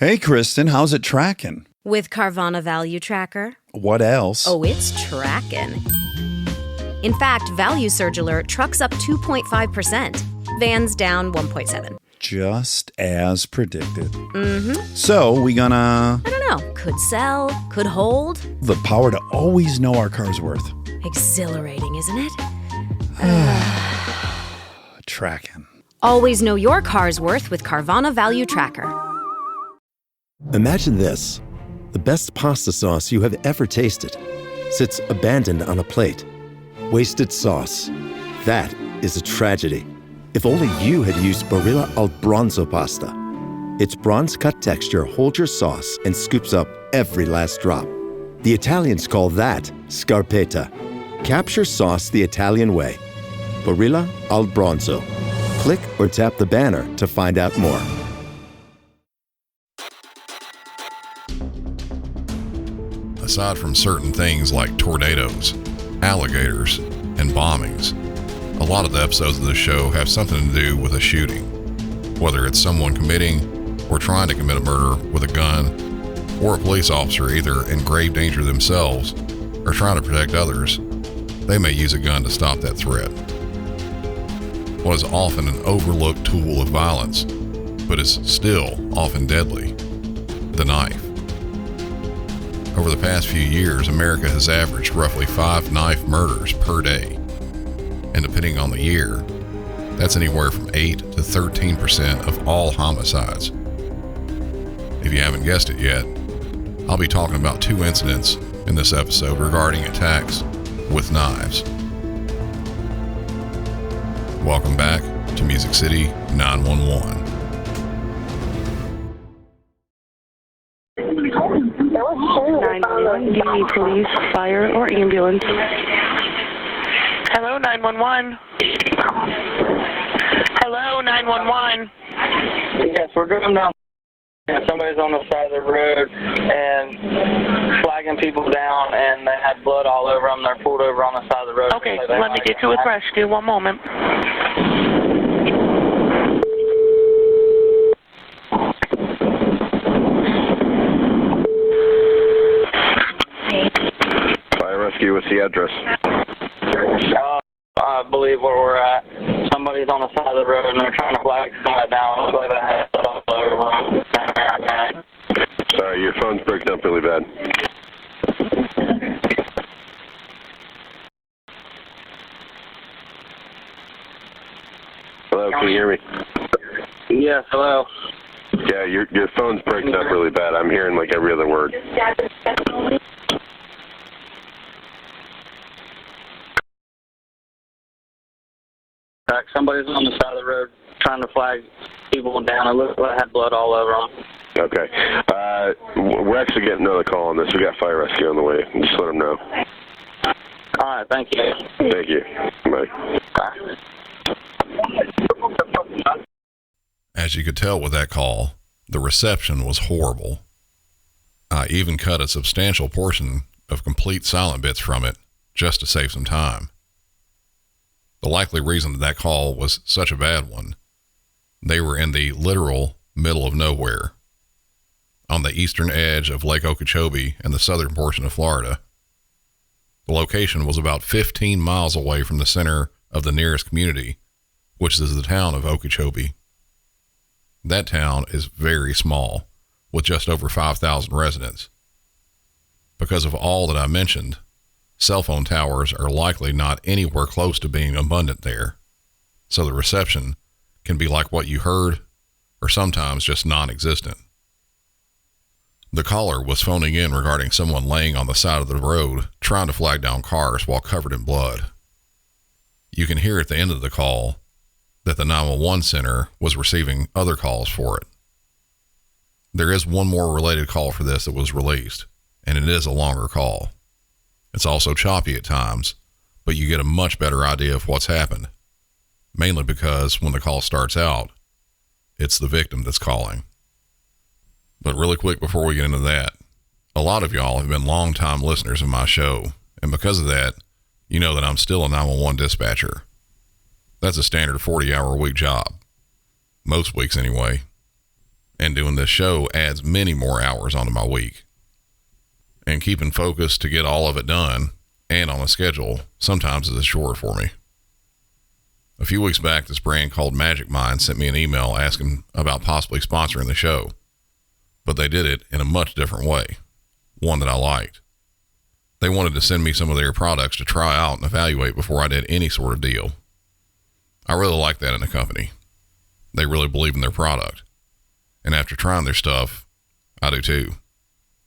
Hey, Kristen, how's it tracking? With Carvana Value Tracker. What else? Oh, it's tracking. In fact, Value Surge Alert trucks up 2.5%. Vans down 1.7%. Just as predicted. Mm-hmm. So, we gonna... I don't know. Could sell, could hold. The power to always know our car's worth. Exhilarating, isn't it? Tracking. Always know your car's worth with Carvana Value Tracker. Imagine this. The best pasta sauce you have ever tasted sits abandoned on a plate. Wasted sauce. That is a tragedy. If only you had used Barilla al Bronzo pasta. Its bronze-cut texture holds your sauce and scoops up every last drop. The Italians call that scarpetta. Capture sauce the Italian way. Barilla al Bronzo. Click or tap the banner to find out more. Aside from certain things like tornadoes, alligators, and bombings, a lot of the episodes of this show have something to do with a shooting. Whether it's someone committing or trying to commit a murder with a gun, or a police officer either in grave danger themselves or trying to protect others, they may use a gun to stop that threat. What is often an overlooked tool of violence, but is still often deadly, the knife. Over the past few years, America has averaged roughly 5 knife murders per day. And depending on the year, that's anywhere from 8 to 13% of all homicides. If you haven't guessed it yet, I'll be talking about 2 incidents in this episode regarding attacks with knives. Welcome back to Music City 911. Do you need police, fire, or ambulance? Hello, 911. Hello, 911. Yes, we're driving down. Somebody's on the side of the road and flagging people down, and they had blood all over them. They're pulled over on the side of the road. Okay, let me get you with rescue. One moment. What's the address? I believe where we're at. Somebody's on the side of the road and they're trying to flag somebody down. Looks like they have blood all over them. Sorry, your phone's breaking up really bad. Hello, can you hear me? Yes, hello. Yeah, your phone's breaking up really bad. I'm hearing like every other word. Somebody's on the side of the road trying to flag people down. It looks like they had blood all over them. Okay. We're actually getting another call on this. We got fire rescue on the way. Just let them know. All right, thank you. Thank you. Bye. As you could tell with that call, the reception was horrible. I even cut a substantial portion of complete silent bits from it just to save some time. The likely reason that call was such a bad one, they were in the literal middle of nowhere, on the eastern edge of Lake Okeechobee and the southern portion of Florida. The location was about 15 miles away from the center of the nearest community, which is the town of Okeechobee. That town is very small, with just over 5,000 residents. Because of all that I mentioned, cell phone towers are likely not anywhere close to being abundant there, so the reception can be like what you heard, or sometimes just non-existent. The caller was phoning in regarding someone laying on the side of the road trying to flag down cars while covered in blood. You can hear at the end of the call that the 911 center was receiving other calls for it. There is one more related call for this that was released, and it is a longer call. It's also choppy at times, but you get a much better idea of what's happened, mainly because when the call starts out, it's the victim that's calling. But really quick before we get into that, a lot of y'all have been longtime listeners of my show, and because of that, you know that I'm still a 911 dispatcher. That's a standard 40-hour-a-week job. Most weeks anyway. And doing this show adds many more hours onto my week. And keeping focused to get all of it done and on a schedule sometimes is a chore for me. A few weeks back, this brand called Magic Mind sent me an email asking about possibly sponsoring the show, but they did it in a much different way, one that I liked. They wanted to send me some of their products to try out and evaluate before I did any sort of deal. I really like that in a company. They really believe in their product. And after trying their stuff, I do too.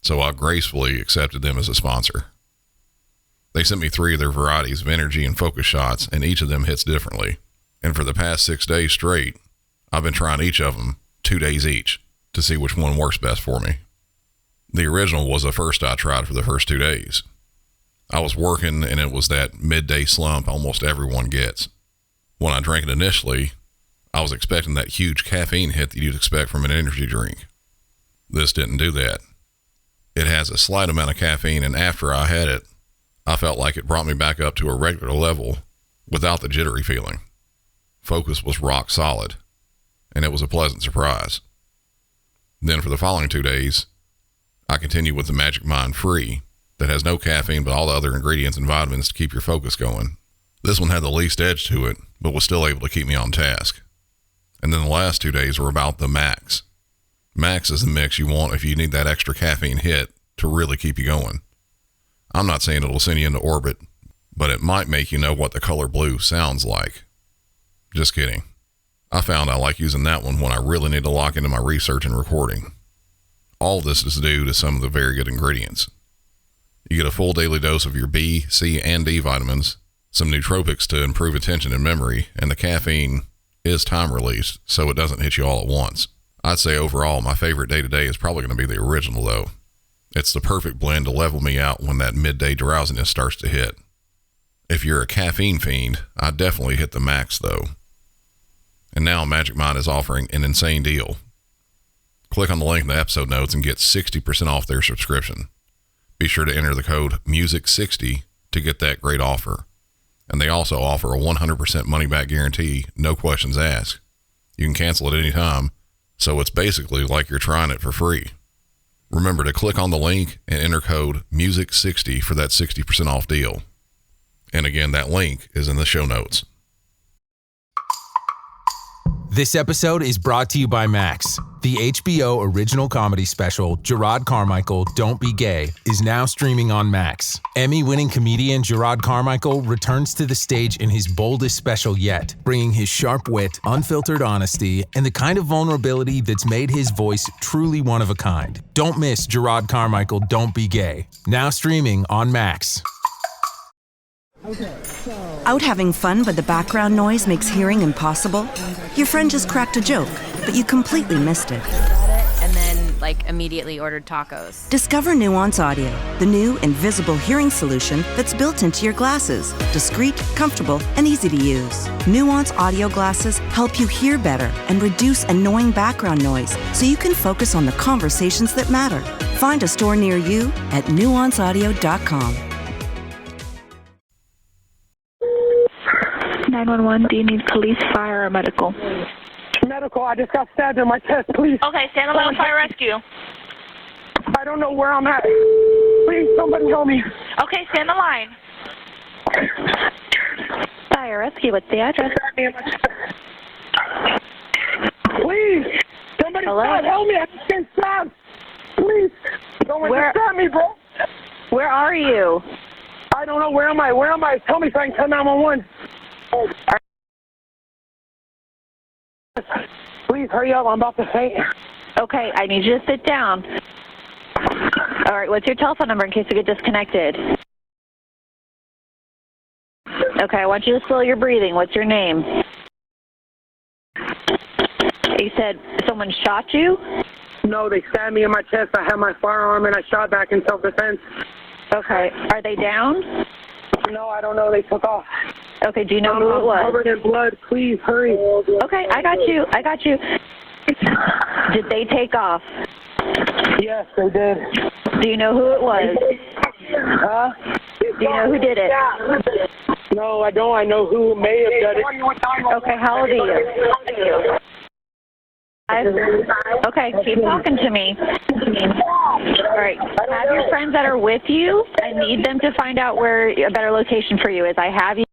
So I gracefully accepted them as a sponsor. They sent me 3 of their varieties of energy and focus shots, and each of them hits differently. And for the past 6 days straight, I've been trying each of them 2 days each to see which one works best for me. The original was the first I tried for the first 2 days. I was working, and it was that midday slump almost everyone gets. When I drank it initially, I was expecting that huge caffeine hit that you'd expect from an energy drink. This didn't do that. It has a slight amount of caffeine, and after I had it, I felt like it brought me back up to a regular level without the jittery feeling. Focus was rock solid, and it was a pleasant surprise. Then for the following 2 days, I continued with the Magic Mind Free that has no caffeine but all the other ingredients and vitamins to keep your focus going. This one had the least edge to it, but was still able to keep me on task. And then the last 2 days were about the Max. Max is the mix you want if you need that extra caffeine hit to really keep you going. I'm not saying it'll send you into orbit, but it might make you know what the color blue sounds like. Just kidding. I found I like using that one when I really need to lock into my research and recording. All this is due to some of the very good ingredients. You get a full daily dose of your B, C, and D vitamins, some nootropics to improve attention and memory, and the caffeine is time released, so it doesn't hit you all at once. I'd say overall, my favorite day-to-day is probably going to be the original, though. It's the perfect blend to level me out when that midday drowsiness starts to hit. If you're a caffeine fiend, I'd definitely hit the Max, though. And now Magic Mind is offering an insane deal. Click on the link in the episode notes and get 60% off their subscription. Be sure to enter the code MUSIC60 to get that great offer. And they also offer a 100% money-back guarantee, no questions asked. You can cancel at any time, so it's basically like you're trying it for free. Remember to click on the link and enter code MUSIC60 for that 60% off deal. And again, that link is in the show notes. This episode is brought to you by Max. The HBO original comedy special, Gerard Carmichael, Don't Be Gay, is now streaming on Max. Emmy-winning comedian Gerard Carmichael returns to the stage in his boldest special yet, bringing his sharp wit, unfiltered honesty, and the kind of vulnerability that's made his voice truly one of a kind. Don't miss Gerard Carmichael, Don't Be Gay. Now streaming on Max. Out having fun, but the background noise makes hearing impossible? Your friend just cracked a joke, but you completely missed it. And then, immediately ordered tacos. Discover Nuance Audio, the new invisible hearing solution that's built into your glasses. Discreet, comfortable, and easy to use. Nuance Audio glasses help you hear better and reduce annoying background noise so you can focus on the conversations that matter. Find a store near you at nuanceaudio.com. 911, do you need police, fire, or medical? Medical, I just got stabbed in my chest, please. Okay, stand on line, fire rescue. I don't know where I'm at. Please, somebody help me. Okay, stand on line. Fire rescue, what's the address? Please, somebody help me. I'm getting stabbed. Please, don't stab me, bro. Where are you? I don't know. Where am I? Tell me so I can tell 911. Please hurry up. I'm about to faint. Okay, I need you to sit down. All right, what's your telephone number in case we get disconnected? Okay, I want you to slow your breathing. What's your name? You said someone shot you? No, they stabbed me in my chest. I had my firearm and I shot back in self-defense. Okay, are they down? No, I don't know. They took off. Okay, do you know who it was? I'm covered in blood. Please, hurry. Okay, I got you. Did they take off? Yes, they did. Do you know who it was? Huh? Do you know who did it? No, I don't. I know who may have done it. Okay, how old are you? Okay, keep talking to me. All right, have your friends that are with you. I need them to find out where a better location for you is. I have you,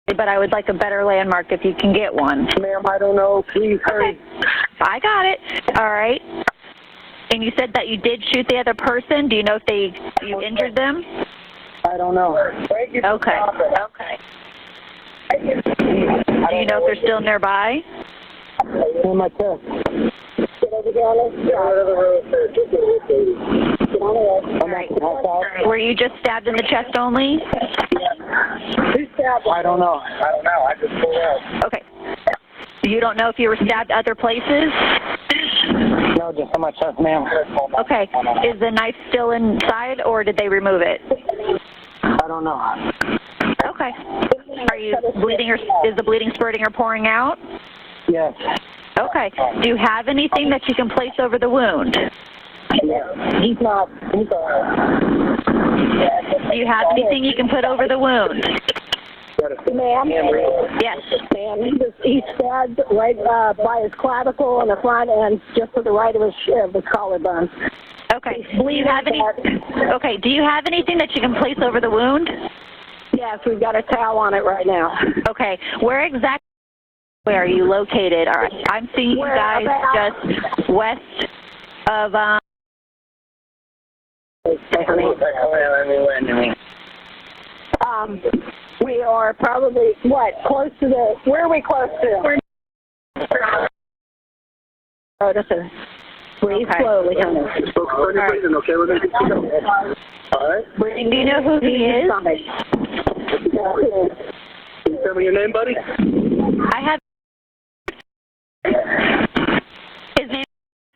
but I would like a better landmark if you can get one. Ma'am, I don't know. Please hurry. Okay. I got it. All right. And you said that you did shoot the other person. Do you know if you injured them? I don't know. Okay. Okay. Do you know if they're still nearby? In my chest. All right. Were you just stabbed in the chest only? I don't know. I just pulled out. Okay. You don't know if you were stabbed other places? No, just on my chest, ma'am. Okay. Is the knife still inside, or did they remove it? I don't know. Okay. Are you bleeding, or is the bleeding spurting or pouring out? Yes. Okay. Do you have anything that you can place over the wound? He's not. He's all right. Do you have anything you can put over the wound? Ma'am? Yes. Ma'am, he's stabbed right by his clavicle in the front and just to the right of his collarbone. Okay. Do you have anything that you can place over the wound? Yes, we've got a towel on it right now. Okay. Where exactly are you located? All right. I'm seeing you guys just west of we are probably, close to where are we close to? Oh, this is, breathe slowly, honey. All right. Okay, we're going to get you going. All right. Do you know who he is? Can you tell me your name, buddy? I have his name.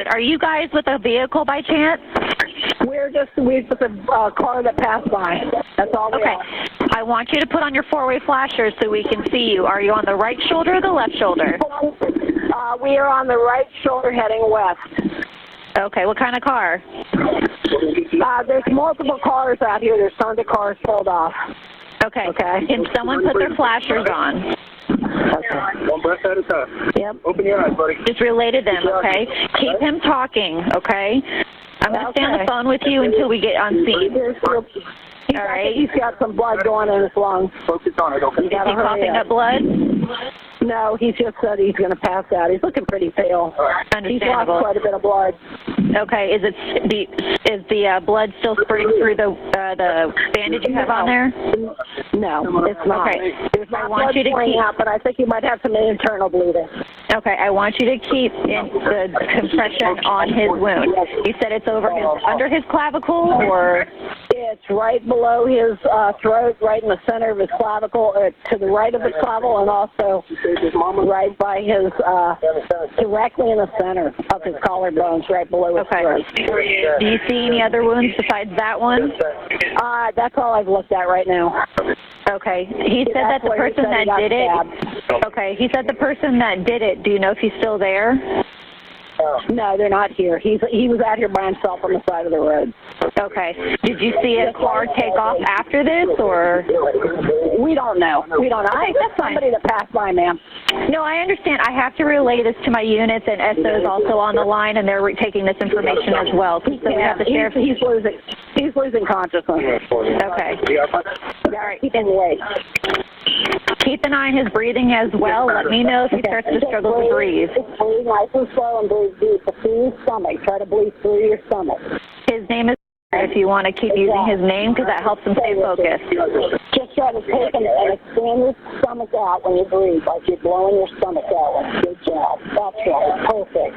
Are you guys with a vehicle by chance? We're with a car that passed by. That's all we are. I want you to put on your four-way flashers so we can see you. Are you on the right shoulder or the left shoulder? We are on the right shoulder heading west. Okay, what kind of car? There's multiple cars out here. There's tons of cars pulled off. Okay. Can someone put their flashers on? Okay. One breath at a time. Yep. Open your eyes, buddy. Just relay to them, okay? Keep him talking, okay? I'm going to stay on the phone with you until we get on scene. All right. He's got some blood going in his lungs. Focus on it, okay? Is he coughing up blood? No, he just said he's going to pass out. He's looking pretty pale. He's lost quite a bit of blood. Okay. Is the blood still spurting through the bandage you have on there? No, it's not. Okay. There's not blood pouring out, but I think he might have some internal bleeding. Okay. I want you to keep the compression on his wound. You said it's under his clavicle, or? It's right below his throat, right in the center of his clavicle, to the right of his clavicle, and also right by his, directly in the center of his collarbones, right below his throat. Do you see any other wounds besides that one? That's all I've looked at right now. Okay. He said that the person that did it. Okay. He said the person that did it. Do you know if he's still there? No, they're not here. He was out here by himself on the side of the road. Okay. Did you see a car take off after this, or? We don't know. I think that's somebody that passed by, ma'am. No, I understand. I have to relay this to my units, and SO's also on the line, and they're taking this information as well. So we have the sheriff. He's losing consciousness. Okay. All right. Keep him away. Keep an eye on his breathing as well. Let me know if he starts to struggle to breathe. Breathe nice and slow and breathe deep through your stomach. Try to breathe through your stomach. His name is, if you want to keep using his name, because that helps him stay focused. Just try to take and expand your stomach out when you breathe, like you're blowing your stomach out. Good job. That's right. Perfect.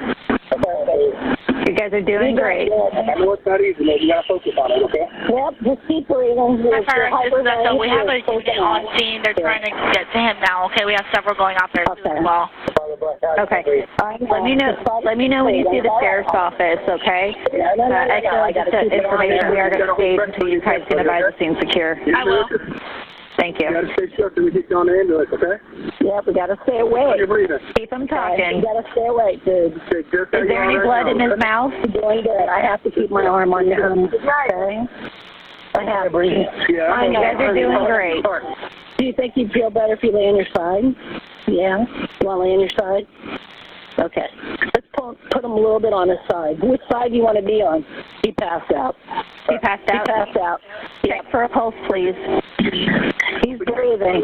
You guys are doing great. I know it's not easy, but you got to focus on it, okay? Yep, just keep breathing. So we have a unit on scene. They're trying to get to him now, okay? We have several going out there too as well. Okay. Let me know when you see the sheriff's office, okay? I feel like that's the information we are going to save until you guys can advise the scene secure. I will. Thank you. You got to stay sharp till we get you on the ambulance, okay? Yeah, we got to stay awake. You're breathing. Keep him talking. We got to stay awake, dude. Is there any blood in his mouth? Doing good. I have to keep my arm on him. Okay. I have to breathe. Yeah. You guys are doing great. Do you think you'd feel better if you lay on your side? Yeah? You want to lay on your side? Okay. Let's put him a little bit on his side. Which side do you want to be on? He passed out. He passed out? He passed out. Check for a pulse, please. He's breathing.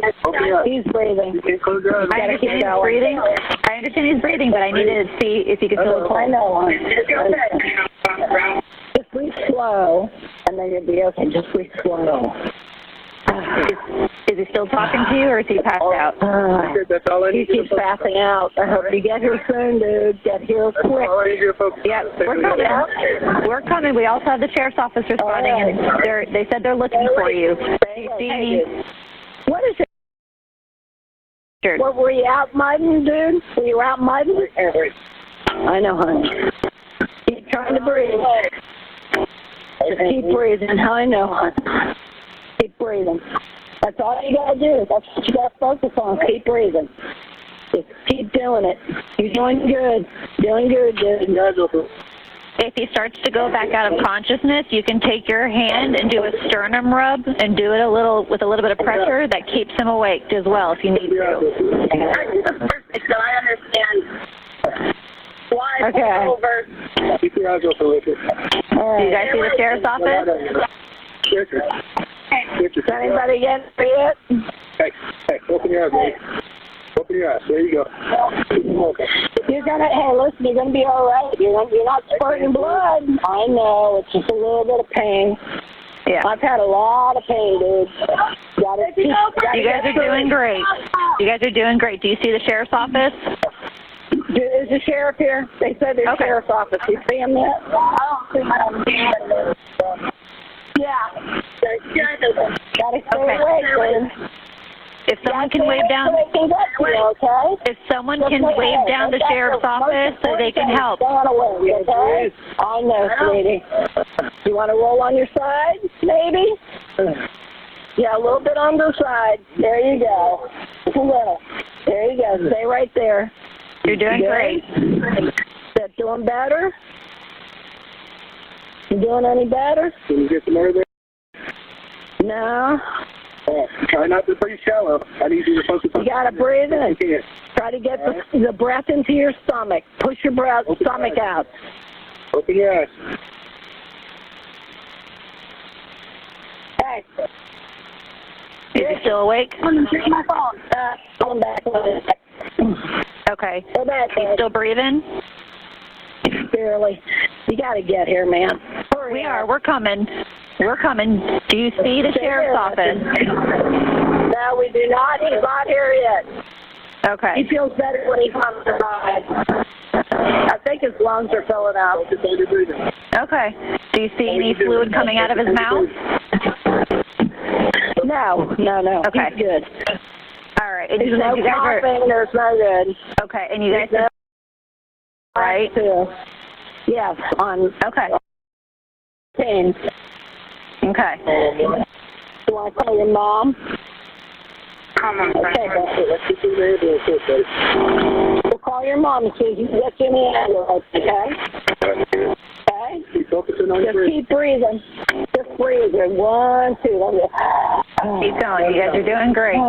He's breathing. I understand he's breathing. I understand he's breathing, but I need to see if you can feel his pulse. I know. Just breathe slow, and then you'll be okay. Just breathe slow. Is he still talking to you, or is he passed out? He keeps passing out. I hope you get here soon, dude. Get here quick. Yeah, we're coming. We're coming. We also have the sheriff's office responding, and they said they're looking for you. Do you see any? What is it? What, were you out mudding, dude? Were you out mudding? I know, honey. Keep trying to breathe. Just keep breathing. I know, honey. Keep breathing. That's all you gotta do. That's what you gotta focus on. Keep breathing. Just keep doing it. You're doing good. Doing good, dude. If he starts to go back out of consciousness, you can take your hand and do a sternum rub and do it with a little bit of pressure. That keeps him awake as well if you need to. So I understand. Why okay. Over? Do you guys see the sheriff's office? Does anybody get it? Hey, open your eyes, baby. Open your eyes. There you go. You're gonna. Hey, listen. You're gonna be all right. You're not spurting blood. I know. It's just a little bit of pain. Yeah. I've had a lot of pain, dude. You guys are doing great. You guys are doing great. Do you see the sheriff's office? Is the sheriff here? They said there's sheriff's office. You see him yet? I don't see him. Yeah. Gotta stay awake, dude. If someone can wave down, if someone can wave down the sheriff's office so they can help. Okay? I know, sweetie. You want to roll on your side, maybe? Yeah, a little bit on the side. There you go. Just a little. There you go. Stay right there. You're doing great. Is that doing better? You doing any better? Can you get some air there? No. Try not to breathe shallow. I need you to focus on. You gotta breathe in. Try to get the breath into your stomach. Push your stomach out. Open your eyes. Hey. Is he still awake? Take my phone. Come back. Okay. Go back. He's still breathing? Barely. You gotta get here, man. Hurry we up. are. We're coming. We're coming. Do you see the sheriff's office? No, we do not. He's not here yet. Okay. He feels better when he comes by. I think his lungs are filling up. Okay. Do you see any fluid coming out of his mouth? No. Okay. He's good. All right. And There's you no guys are coughing. There's no good. okay. And you guys are right? Yes. On. Okay. Pain. Okay. You want to call your mom? Okay. We'll call your mom and see if you can get you in the ambulance, okay? Okay? Just keep breathing. Just breathe. 1, 2. Keep going. You guys are doing great.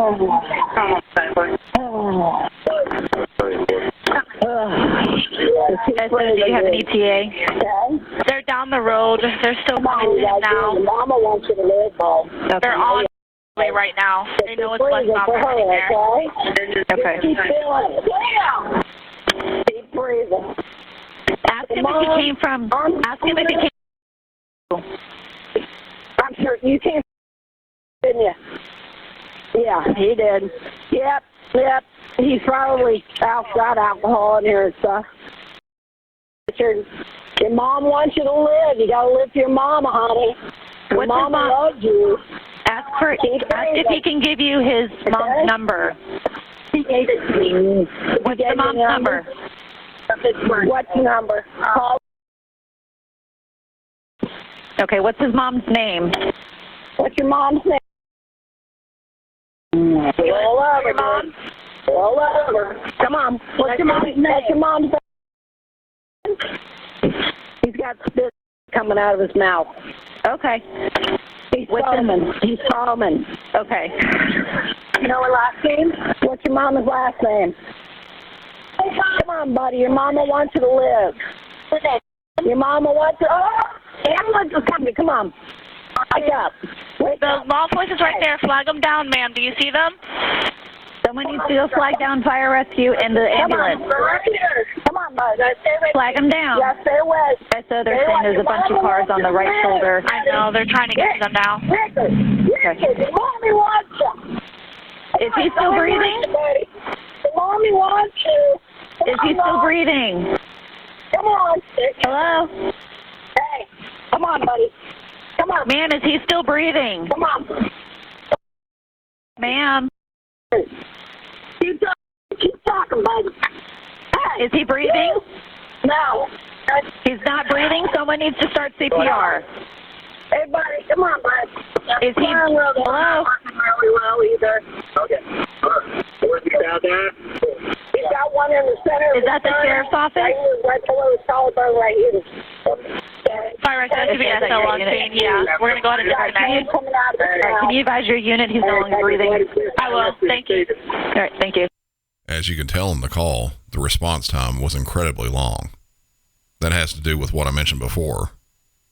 Do you have an ETA? Okay. They're down the road. They're still coming to him now. Mama wants you to live, Paul. Okay. They're on the way right now. They know it's less not running there. Okay. Keep feeling it. Keep breathing. Ask him if he came from. Ask him if he came. I'm sure you came, didn't you? Yeah, he did. Yep. He's probably got alcohol in here and stuff. But your mom wants you to live. You gotta live for your mama, honey. Your mama loves you. Ask if he can give you his mom's number. He gave it to me. What's the mom's number? What's the number? Call. Okay, what's his mom's name? What's your mom's name? Roll over, Mom. Roll over. Come on. What's your mom's name? What's your mom's name? He's got spit coming out of his mouth. Okay. He's foaming. He's foaming. Okay. You know her last name? What's your mama's last name? Come on, buddy. Your mama wants you to live. Your mama wants you. Oh, the ambulance is coming. Come on. Wake up. The law enforcement's right there. Flag them down, ma'am. Do you see them? Someone needs to go flag down fire rescue and the ambulance. Come on, right here. Come on, bud. Stay away. Flag them down. Yeah, stay away. So they're saying there's a bunch of cars on the right shoulder. I know. They're trying to get to them now. Mommy wants you. Is he still breathing? Mommy wants you. Is he still breathing? Come on. Hello? Hey, come on, buddy. Come on. Ma'am, is he still breathing? Come on. Ma'am. Keep talking, buddy. Hey. Is he breathing? No. He's not breathing? Someone needs to start CPR. Hey, buddy, come on, bud. Is he... Hello? Not really well either. Okay. Where's he down there? He's got one in the center. Is that the sheriff's office? Right below his collarbone right here. Fire rescue should be SO on scene. Yeah, we're going to go ahead and disconnect. Can you advise your unit he's no longer breathing? I will. Thank you. All right, thank you. As you can tell in the call, the response time was incredibly long. That has to do with what I mentioned before.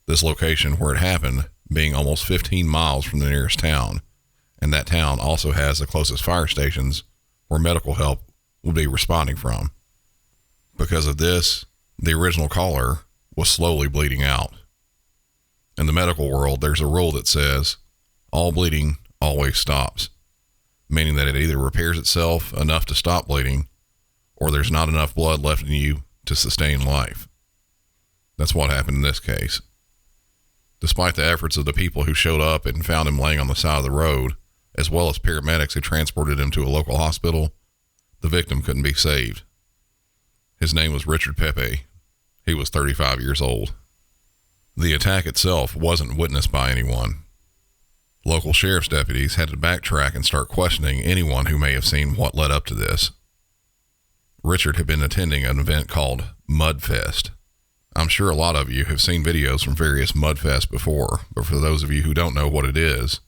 This location where it happened being almost 15 miles from the nearest town, and that town also has the closest fire stations where medical help will be responding from. Because of this, the original caller was slowly bleeding out. In the medical world, there's a rule that says, all bleeding always stops, meaning that it either repairs itself enough to stop bleeding, or there's not enough blood left in you to sustain life. That's what happened in this case. Despite the efforts of the people who showed up and found him laying on the side of the road, as well as paramedics who transported him to a local hospital, the victim couldn't be saved. His name was Richard Pepe. He was 35 years old. The attack itself wasn't witnessed by anyone. Local sheriff's deputies had to backtrack and start questioning anyone who may have seen what led up to this. Richard had been attending an event called Mudfest. I'm sure a lot of you have seen videos from various Mudfests before, but for those of you who don't know what it is,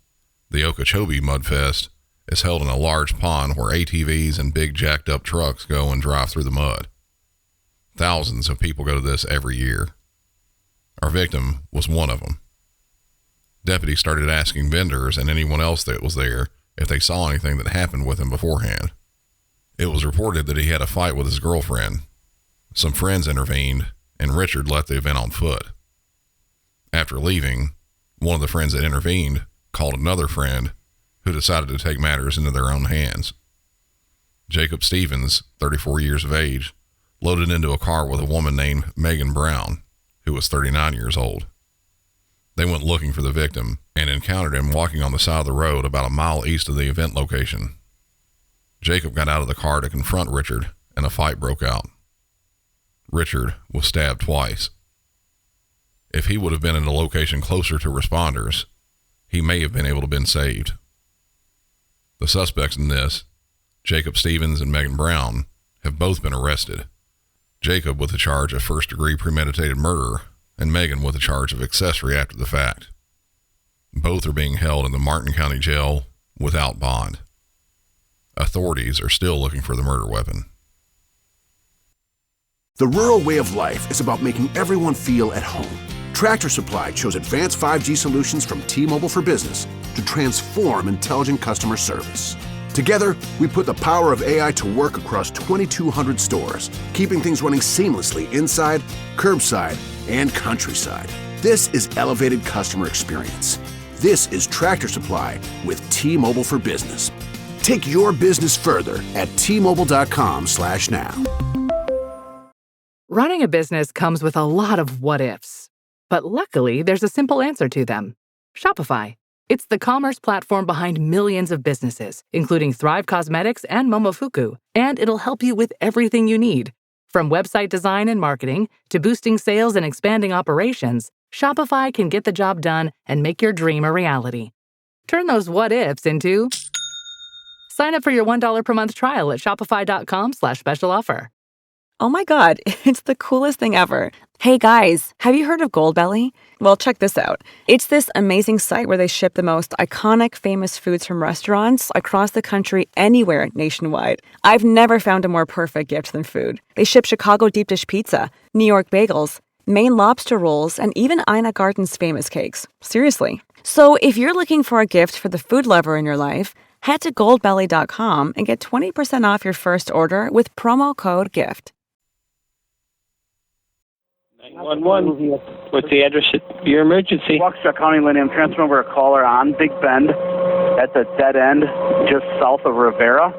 the Okeechobee Mudfest is held in a large pond where ATVs and big jacked up trucks go and drive through the mud. Thousands of people go to this every year. Our victim was one of them. Deputies started asking vendors and anyone else that was there if they saw anything that happened with him beforehand. It was reported that he had a fight with his girlfriend. Some friends intervened, and Richard left the event on foot. After leaving, one of the friends that intervened called another friend who decided to take matters into their own hands. Jacob Stevens, 34 years of age, loaded into a car with a woman named Megan Brown, who was 39 years old. They went looking for the victim and encountered him walking on the side of the road about a mile east of the event location. Jacob got out of the car to confront Richard, and a fight broke out. Richard was stabbed twice. If he would have been in a location closer to responders, he may have been able to have been saved. The suspects in this, Jacob Stevens and Megan Brown, have both been arrested. Jacob with the charge of first-degree premeditated murder, and Megan with the charge of accessory after the fact. Both are being held in the Martin County Jail without bond. Authorities are still looking for the murder weapon. The rural way of life is about making everyone feel at home. Tractor Supply chose advanced 5G solutions from T-Mobile for Business to transform intelligent customer service. Together, we put the power of AI to work across 2,200 stores, keeping things running seamlessly inside, curbside, and countryside. This is elevated customer experience. This is Tractor Supply with T-Mobile for Business. Take your business further at T-Mobile.com/now. Running a business comes with a lot of what-ifs. But luckily, there's a simple answer to them. Shopify. It's the commerce platform behind millions of businesses, including Thrive Cosmetics and Momofuku, and it'll help you with everything you need. From website design and marketing to boosting sales and expanding operations, Shopify can get the job done and make your dream a reality. Turn those what-ifs into... Sign up for your $1 per month trial at shopify.com/special offer. Oh my God, it's the coolest thing ever. Hey guys, have you heard of Goldbelly? Well, check this out. It's this amazing site where they ship the most iconic, famous foods from restaurants across the country, anywhere nationwide. I've never found a more perfect gift than food. They ship Chicago deep dish pizza, New York bagels, Maine lobster rolls, and even Ina Garten's famous cakes. Seriously. So if you're looking for a gift for the food lover in your life, head to goldbelly.com and get 20% off your first order with promo code GIFT. 911. What's the address of your emergency? Waukesha County, Lincoln. I'm transferring over a caller on Big Bend at the dead end just south of Rivera.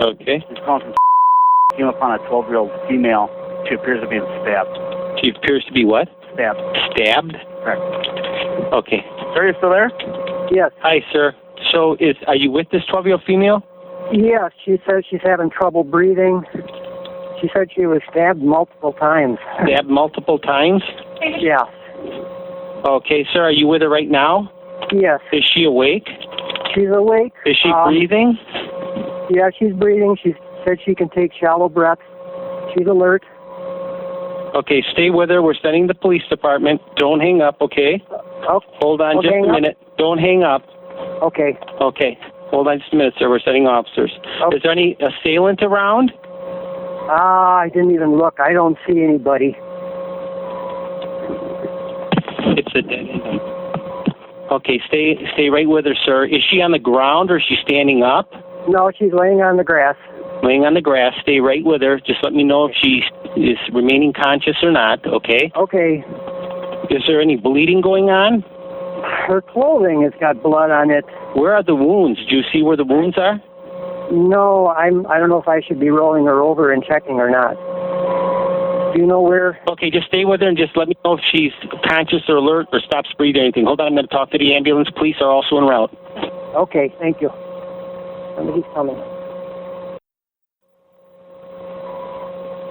Okay. He's calling from came upon a 12-year-old female. She appears to be stabbed. She appears to be what? Stabbed. Stabbed? Correct. Okay. Sir, you still there? Yes. Hi, sir. So are you with this 12-year-old female? Yes, she says she's having trouble breathing. She said she was stabbed multiple times. Stabbed multiple times? Yes. Okay, sir. Are you with her right now? Yes. Is she awake? She's awake. Is she breathing? Yeah, she's breathing. She said she can take shallow breaths. She's alert. Okay, stay with her. We're sending the police department. Don't hang up, okay? Oh, hold on just a minute. Don't hang up. Okay. Okay. Hold on just a minute, sir. We're sending officers. Okay. Is there any assailant around? I didn't even look. I don't see anybody. It's a dead end. Okay, stay right with her, sir. Is she on the ground or is she standing up? No, she's laying on the grass. Laying on the grass. Stay right with her. Just let me know if she is remaining conscious or not, okay? Okay. Is there any bleeding going on? Her clothing has got blood on it. Where are the wounds? Do you see where the wounds are? No, I don't know if I should be rolling her over and checking or not. Do you know where? Okay, just stay with her and just let me know if she's conscious or alert or stops breathing or anything. Hold on, I'm going to talk to the ambulance. Police are also en route. Okay, thank you. Somebody's coming.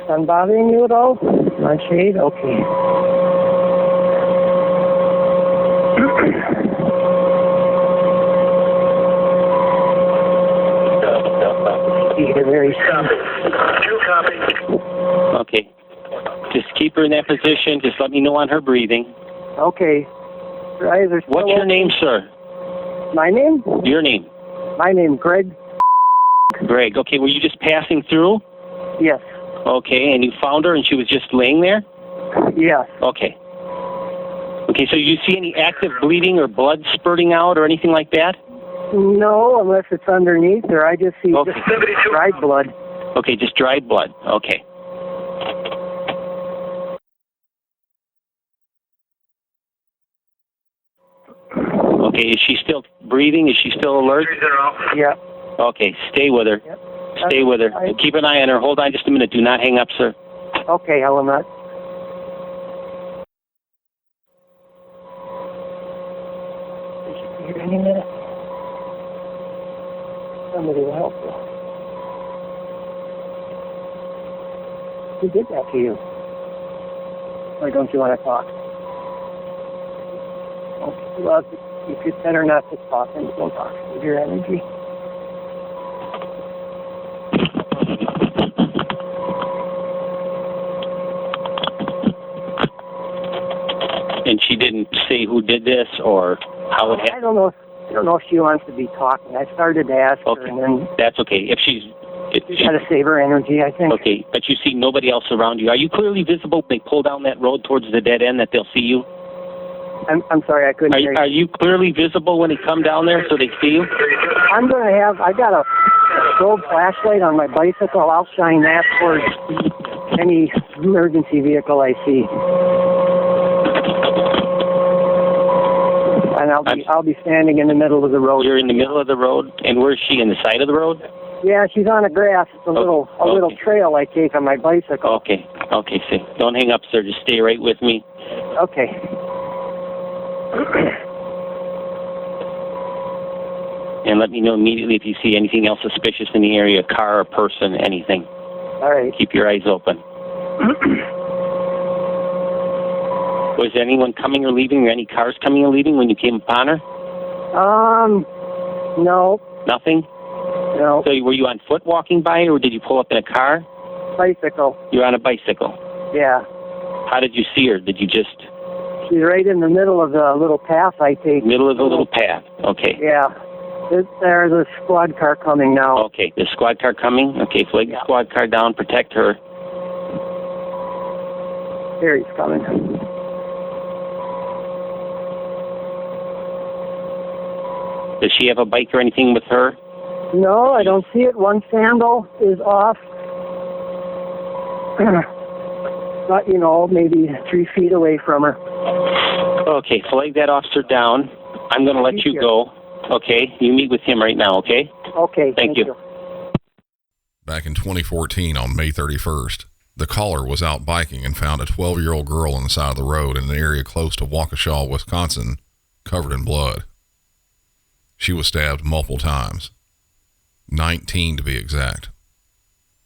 Sun bothering you at all? On shade? Okay. You're very Okay. Just keep her in that position. Just let me know on her breathing. Okay. Her eyes are still What's your name, sir? My name? Your name? My name, Greg. Greg. Okay, were you just passing through? Yes. Okay, and you found her and she was just laying there? Yes. Okay. Okay, so you see any active bleeding or blood spurting out or anything like that? No, unless it's underneath her. I just see just dried blood. Okay, just dried blood. Okay. Okay, is she still breathing? Is she still alert? Yeah. Okay, stay with her. Yep. Stay with her. Keep an eye on her. Hold on just a minute. Do not hang up, sir. Okay, I will not. Here any minute. Somebody will help you. Who did that to you? Or don't you want to talk? Okay, well, if it's better not to talk, then don't talk. With your energy. And she didn't say who did this or how it happened? I don't know if she wants to be talking. I started to ask her, and then That's okay. If she's got to save her energy, I think. okay, but you see nobody else around you. Are you clearly visible when they pull down that road towards the dead end that they'll see you? I'm sorry, I couldn't hear you. Are you clearly visible when they come down there so they see you? I got a strobe flashlight on my bicycle. I'll shine that towards any emergency vehicle I see. And I'll be standing in the middle of the road. You're in the middle of the road, and where's she, in the side of the road? Yeah, she's on the grass. It's a little trail I take on my bicycle. Okay, see. Don't hang up, sir. Just stay right with me. Okay. And let me know immediately if you see anything else suspicious in the area, car or person, anything. All right. Keep your eyes open. Was anyone coming or leaving, or any cars coming or leaving when you came upon her? No. Nothing? No. So were you on foot walking by, or did you pull up in a car? Bicycle. You're on a bicycle. Yeah. How did you see her? Did you just... She's right in the middle of the little path I take. Middle of the little path. Okay. Yeah. There's a squad car coming now. Okay, the squad car coming? Okay, flag the squad car down, protect her. Here he's coming. Does she have a bike or anything with her? No, I don't see it. One sandal is off. But, maybe 3 feet away from her. Okay, flag that officer down. I'm going to let you go. Okay, you meet with him right now, okay? Okay, thank you. Back in 2014, on May 31st, the caller was out biking and found a 12-year-old girl on the side of the road in an area close to Waukesha, Wisconsin, covered in blood. She was stabbed multiple times, 19 to be exact.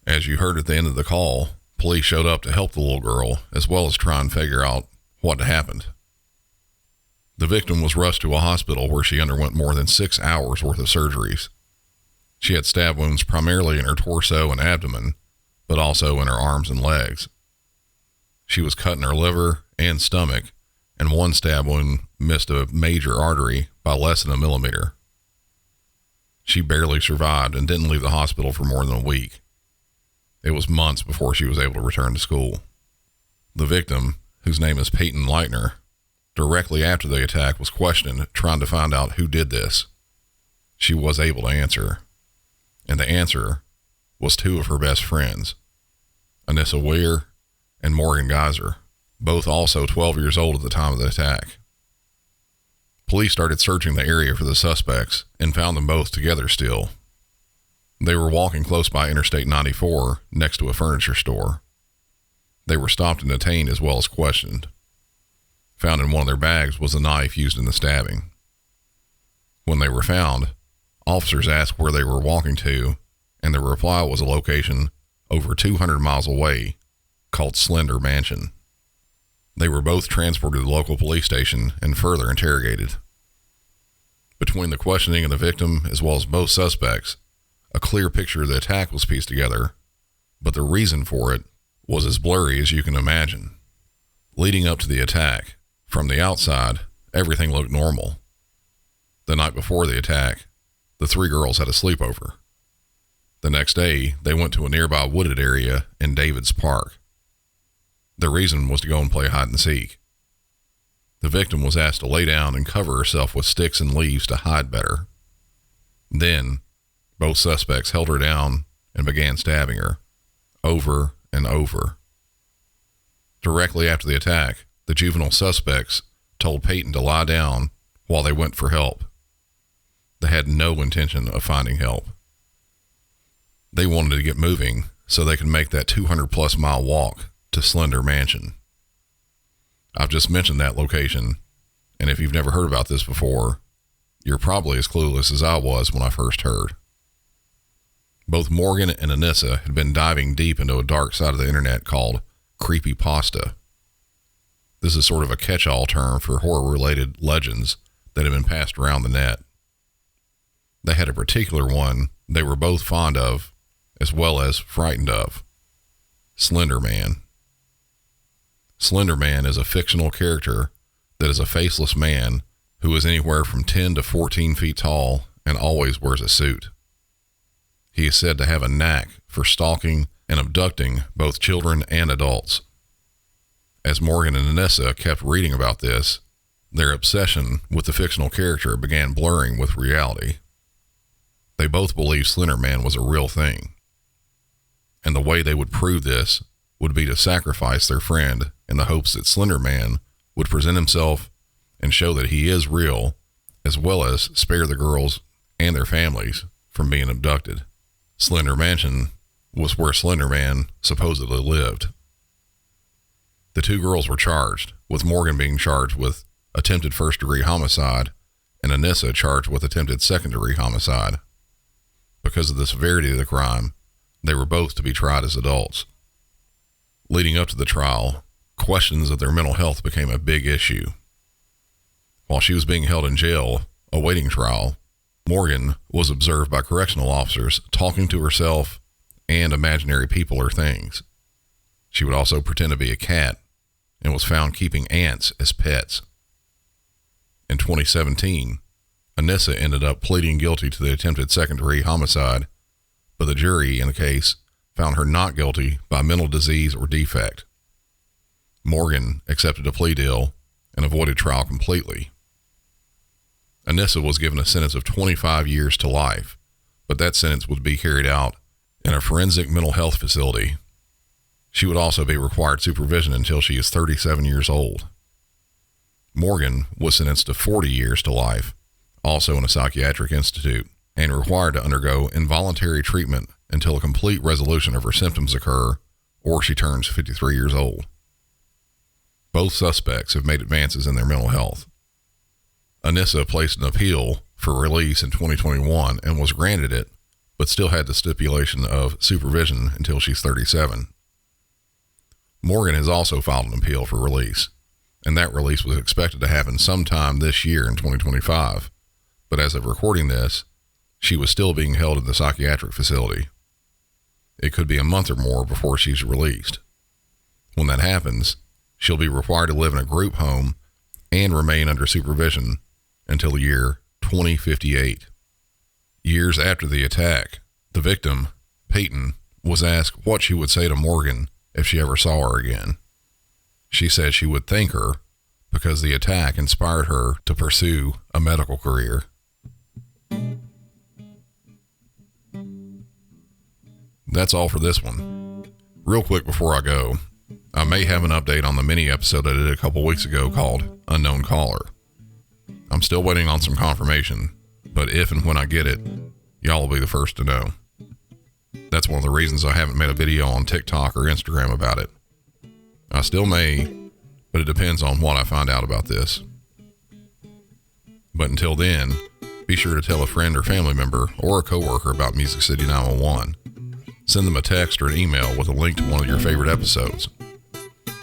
As you heard at the end of the call, police showed up to help the little girl, as well as try and figure out what had happened. The victim was rushed to a hospital where she underwent more than 6 hours worth of surgeries. She had stab wounds primarily in her torso and abdomen, but also in her arms and legs. She was cut in her liver and stomach, and one stab wound missed a major artery by less than a millimeter. She barely survived and didn't leave the hospital for more than a week. It was months before she was able to return to school. The victim, whose name is Peyton Leitner, directly after the attack was questioned, trying to find out who did this. She was able to answer, and the answer was 2 of her best friends, Anissa Weir and Morgan Geyser, both also 12 years old at the time of the attack. Police started searching the area for the suspects and found them both together still. They were walking close by Interstate 94 next to a furniture store. They were stopped and detained as well as questioned. Found in one of their bags was a knife used in the stabbing. When they were found, officers asked where they were walking to, and the reply was a location over 200 miles away called Slender Mansion. They were both transported to the local police station and further interrogated. Between the questioning of the victim as well as both suspects, a clear picture of the attack was pieced together, but the reason for it was as blurry as you can imagine. Leading up to the attack, from the outside, everything looked normal. The night before the attack, the 3 girls had a sleepover. The next day, they went to a nearby wooded area in Davids Park. The reason was to go and play hide and seek. The victim was asked to lay down and cover herself with sticks and leaves to hide better. Then, both suspects held her down and began stabbing her, over and over. Directly after the attack, the juvenile suspects told Peyton to lie down while they went for help. They had no intention of finding help. They wanted to get moving so they could make that 200-plus mile walk to Slender Mansion. I've just mentioned that location, and if you've never heard about this before, you're probably as clueless as I was when I first heard. Both Morgan and Anissa had been diving deep into a dark side of the internet called creepypasta. This is sort of a catch-all term for horror-related legends that have been passed around the net. They had a particular one they were both fond of, as well as frightened of: Slender Man. Slender Man is a fictional character that is a faceless man who is anywhere from 10 to 14 feet tall and always wears a suit. He is said to have a knack for stalking and abducting both children and adults. As Morgan and Anissa kept reading about this, their obsession with the fictional character began blurring with reality. They both believed Slender Man was a real thing, and the way they would prove this would be to sacrifice their friend in the hopes that Slender Man would present himself and show that he is real, as well as spare the girls and their families from being abducted. Slender Mansion was where Slender Man supposedly lived. The 2 girls were charged, with Morgan being charged with attempted first-degree homicide and Anissa charged with attempted second-degree homicide. Because of the severity of the crime, they were both to be tried as adults. Leading up to the trial, questions of their mental health became a big issue. While she was being held in jail, awaiting trial, Morgan was observed by correctional officers talking to herself and imaginary people or things. She would also pretend to be a cat and was found keeping ants as pets. In 2017, Anissa ended up pleading guilty to the attempted second-degree homicide, but the jury in the case found her not guilty by mental disease or defect. Morgan accepted a plea deal and avoided trial completely. Anissa was given a sentence of 25 years to life, but that sentence would be carried out in a forensic mental health facility. She would also be required supervision until she is 37 years old. Morgan was sentenced to 40 years to life, also in a psychiatric institute, and required to undergo involuntary treatment until a complete resolution of her symptoms occur or she turns 53 years old. Both suspects have made advances in their mental health. Anissa placed an appeal for release in 2021 and was granted it, but still had the stipulation of supervision until she's 37. Morgan has also filed an appeal for release, and that release was expected to happen sometime this year in 2025, but as of recording this, she was still being held in the psychiatric facility. It could be a month or more before she's released. When that happens, she'll be required to live in a group home and remain under supervision until the year 2058. Years after the attack, the victim, Peyton, was asked what she would say to Morgan if she ever saw her again. She said she would thank her because the attack inspired her to pursue a medical career. That's all for this one. Real quick before I go, I may have an update on the mini episode I did a couple weeks ago called Unknown Caller. I'm still waiting on some confirmation, but if and when I get it, y'all will be the first to know. That's one of the reasons I haven't made a video on TikTok or Instagram about it. I still may, but it depends on what I find out about this. But until then, be sure to tell a friend or family member or a coworker about Music City 911. Send them a text or an email with a link to one of your favorite episodes.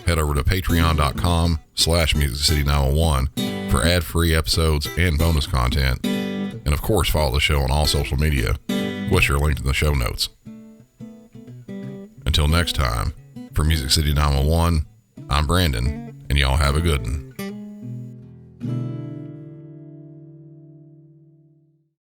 Head over to patreon.com/MusicCity911 for ad-free episodes and bonus content. And of course, follow the show on all social media, which are linked in the show notes. Until next time, for Music City 911, I'm Brandon, and y'all have a good one.